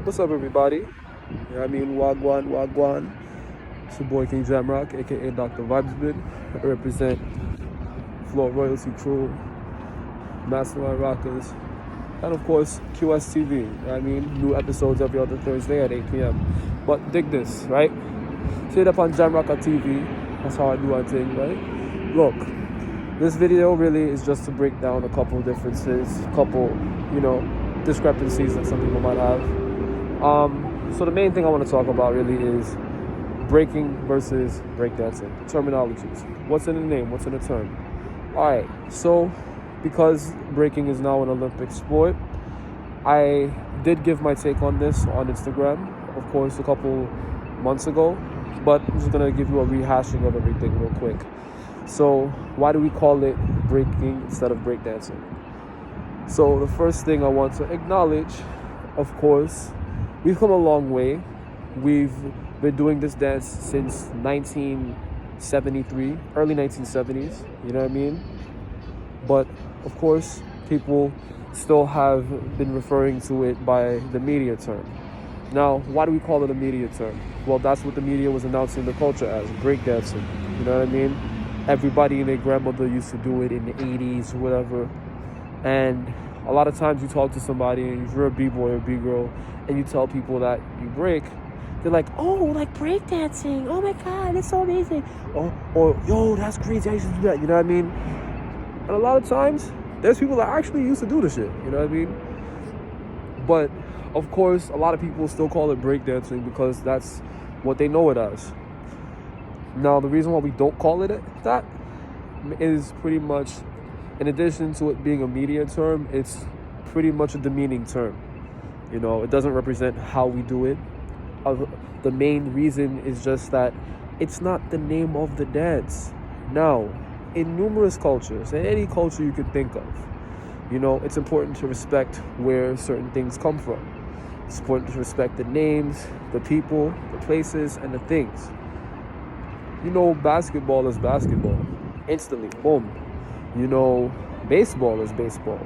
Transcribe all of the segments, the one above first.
What's up, everybody? Wagwan, Wagwan. It's your boy King Jamrock, aka Dr. Vibesman. I represent Floor Royalty Crew, Mastermind Rockers, and of course QSTV. New episodes every other Thursday at 8 p.m. But dig this, right? See it up on Jamrock TV. That's how I do our thing, right? Look, this video really is just to break down a couple of differences, discrepancies that some people might have. So the main thing I want to talk about really is breaking versus breakdancing. Terminologies. What's in the name? What's in the term? Alright, so because breaking is now an Olympic sport, I did give my take on this on Instagram, of course, a couple months ago, but I'm just going to give you a rehashing of everything real quick. So why do we call it breaking instead of breakdancing? So the first thing I want to acknowledge, of course, we've come a long way. We've been doing this dance since 1973, early 1970s, you know what I mean? But, of course, people still have been referring to it by the media term. Now, why do we call it a media term? Well, that's what the media was announcing the culture as, breakdancing, you know what I mean? Everybody and their grandmother used to do it in the 80s, whatever. And a lot of times you talk to somebody and if you're a b-boy or b-girl and you tell people that you break, they're like, oh, like breakdancing, oh my god, it's so amazing, or yo, that's crazy, I used to do that, you know what I mean? And a lot of times there's people that actually used to do the shit, you know what I mean? But of course a lot of people still call it breakdancing because that's what they know it as. Now the reason why we don't call it that is pretty much, in addition to it being a media term, it's pretty much a demeaning term. You know, it doesn't represent how we do it. The main reason is just that it's not the name of the dance. Now, in numerous cultures, in any culture you could think of, you know, it's important to respect where certain things come from. It's important to respect the names, the people, the places, and the things. You know, basketball is basketball. Instantly, boom. You know, baseball is baseball.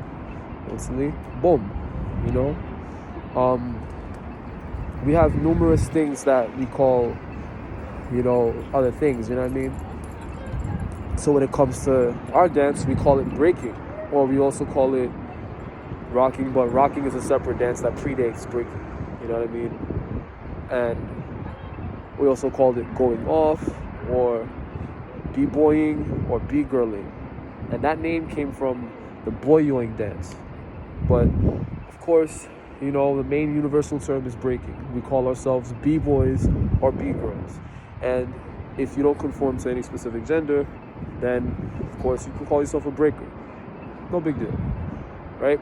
Instantly, boom. You know, we have numerous things that we call, you know, other things, you know what I mean? So when it comes to our dance, we call it breaking, or we also call it rocking, but rocking is a separate dance that predates breaking, you know what I mean? And we also called it going off, or b-boying, or b-girling. And that name came from the boyoing dance. But, of course, you know, the main universal term is breaking. We call ourselves b-boys or b-girls. And if you don't conform to any specific gender, then, of course, you can call yourself a breaker. No big deal, right?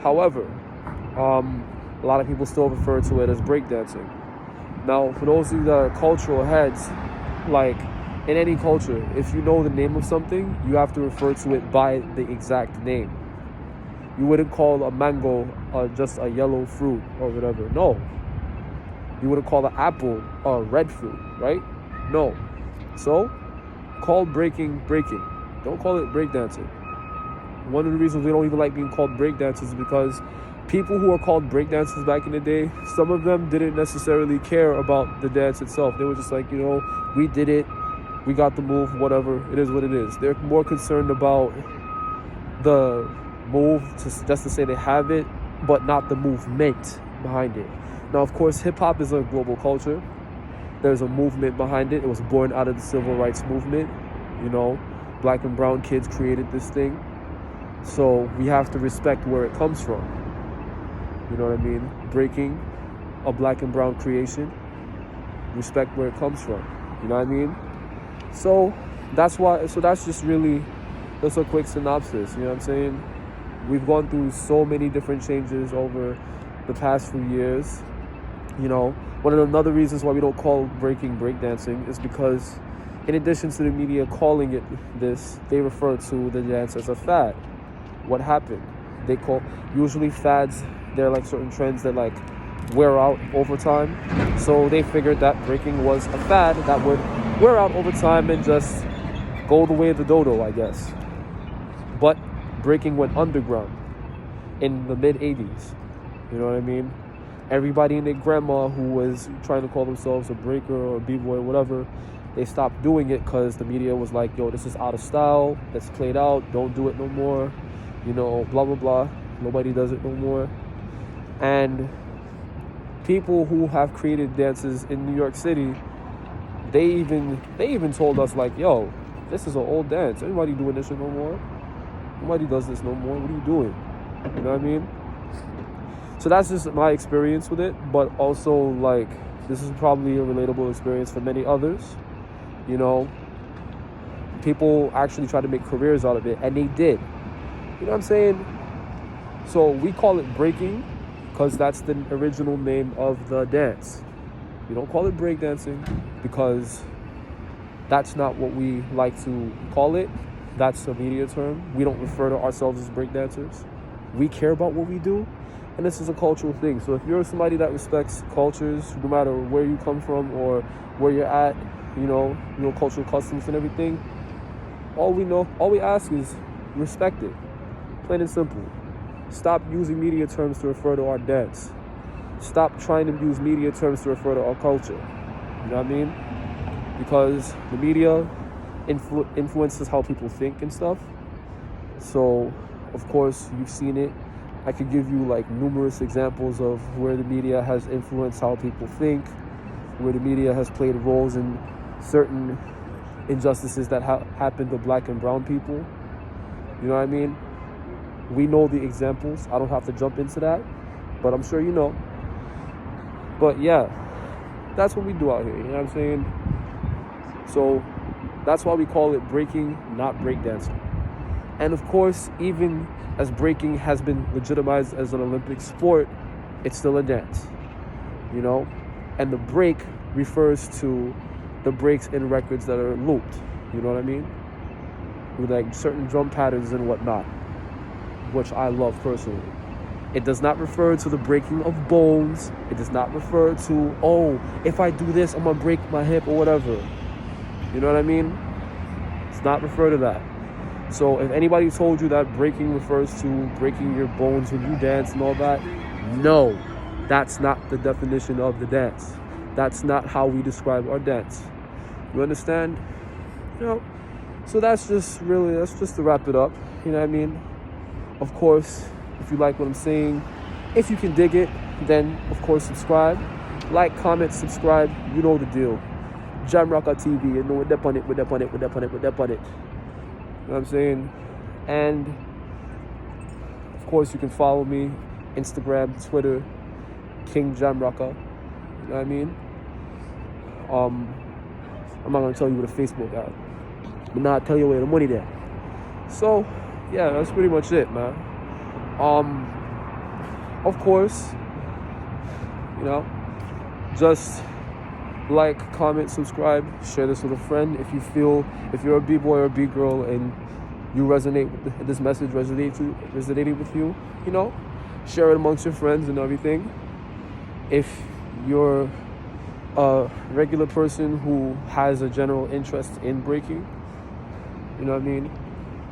However, a lot of people still refer to it as breakdancing. Now, for those of you that are cultural heads, like, in any culture, if you know the name of something, you have to refer to it by the exact name. You wouldn't call a mango just a yellow fruit or whatever. No. You wouldn't call an apple a red fruit, right? No. So, call breaking. Don't call it breakdancing. One of the reasons we don't even like being called breakdancers is because people who are called breakdancers back in the day, some of them didn't necessarily care about the dance itself. They were just like, you know, we did it. We got the move, whatever. It is what it is. They're more concerned about the move, just to say they have it, but not the movement behind it. Now, of course, hip-hop is a global culture. There's a movement behind it. It was born out of the civil rights movement. You know, black and brown kids created this thing. So we have to respect where it comes from. You know what I mean? Breaking, a black and brown creation. Respect where it comes from. You know what I mean? So that's just really a quick synopsis, you know what I'm saying? We've gone through so many different changes over the past few years. You know, one of the other reasons why we don't call breaking breakdancing is because, in addition to the media calling it this, they refer to the dance as a fad. What happened? They call, usually fads, they're like certain trends that like wear out over time. So they figured that breaking was a fad that would wear out over time and just go the way of the dodo, I guess. But breaking went underground in the mid 80s. You know what I mean? Everybody and their grandma who was trying to call themselves a breaker or a b-boy or whatever, they stopped doing it because the media was like, yo, this is out of style, it's played out, don't do it no more, you know, blah blah blah, nobody does it no more. And people who have created dances in New York City, they even told us like, yo, this is an old dance, anybody doing this shit no more, nobody does this no more, what are you doing? You know what I mean? So that's just my experience with it, but also like this is probably a relatable experience for many others. You know, people actually try to make careers out of it, and they did. You know what I'm saying? So we call it breaking because that's the original name of the dance. We don't call it breakdancing because that's not what we like to call it. That's a media term. We don't refer to ourselves as breakdancers. We care about what we do, and this is a cultural thing. So if you're somebody that respects cultures, no matter where you come from or where you're at, you know, your cultural customs and everything, all we ask is respect it. Plain and simple. Stop using media terms to refer to our dance. Stop trying to use media terms to refer to our culture. You know what I mean? Because the media influences how people think and stuff. So, of course, you've seen it. I could give you like numerous examples of where the media has influenced how people think, where the media has played roles in certain injustices that happen to black and brown people. You know what I mean? We know the examples. I don't have to jump into that, but I'm sure you know. But yeah, that's what we do out here. You know what I'm saying? So that's why we call it breaking, not breakdancing. And of course, even as breaking has been legitimized as an Olympic sport, it's still a dance, you know? And the break refers to the breaks in records that are looped, you know what I mean? With like certain drum patterns and whatnot, which I love personally. It does not refer to the breaking of bones. It does not refer to, oh, if I do this, I'm gonna break my hip or whatever. You know what I mean? It's not refer to that. So if anybody told you that breaking refers to breaking your bones when you dance and all that, no, that's not the definition of the dance. That's not how we describe our dance. You understand? You know, so that's just to wrap it up. You know what I mean? Of course, if you like what I'm saying, if you can dig it, then of course subscribe. Like, comment, subscribe. You know the deal. Jamrocker TV, you know, we're up on it. You know what I'm saying? And of course you can follow me, Instagram, Twitter, King Jamrocker. You know what I mean? I'm not gonna tell you what a Facebook at, but not tell you where the money there. So yeah, that's pretty much it, man. Of course, you know, just like, comment, subscribe, share this with a friend. If you're a b-boy or a b-girl and you resonate with this message, resonated with you, you know, share it amongst your friends and everything. If you're a regular person who has a general interest in breaking, you know what I mean,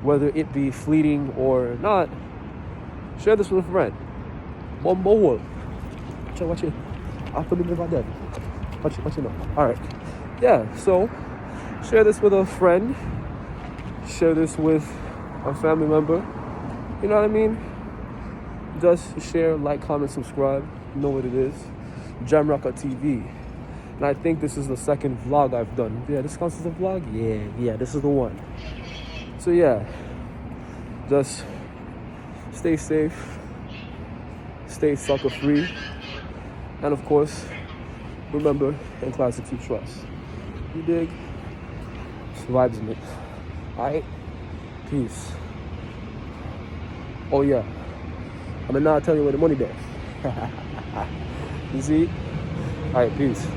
whether it be fleeting or not, share this with a friend. Watch it. After me about that. Watch it now. Alright. Yeah, so share this with a friend. Share this with a family member. You know what I mean? Just share, like, comment, subscribe. You know what it is. Jamrocker TV. And I think this is the second vlog I've done. Yeah, this counts as a vlog? Yeah, this is the one. So yeah, just stay safe, stay sucker free, and of course, remember, in classics you trust. You dig? It's vibes in it. Alright? Peace. Oh yeah, I'm gonna now tell you where the money there. You see? Alright, peace.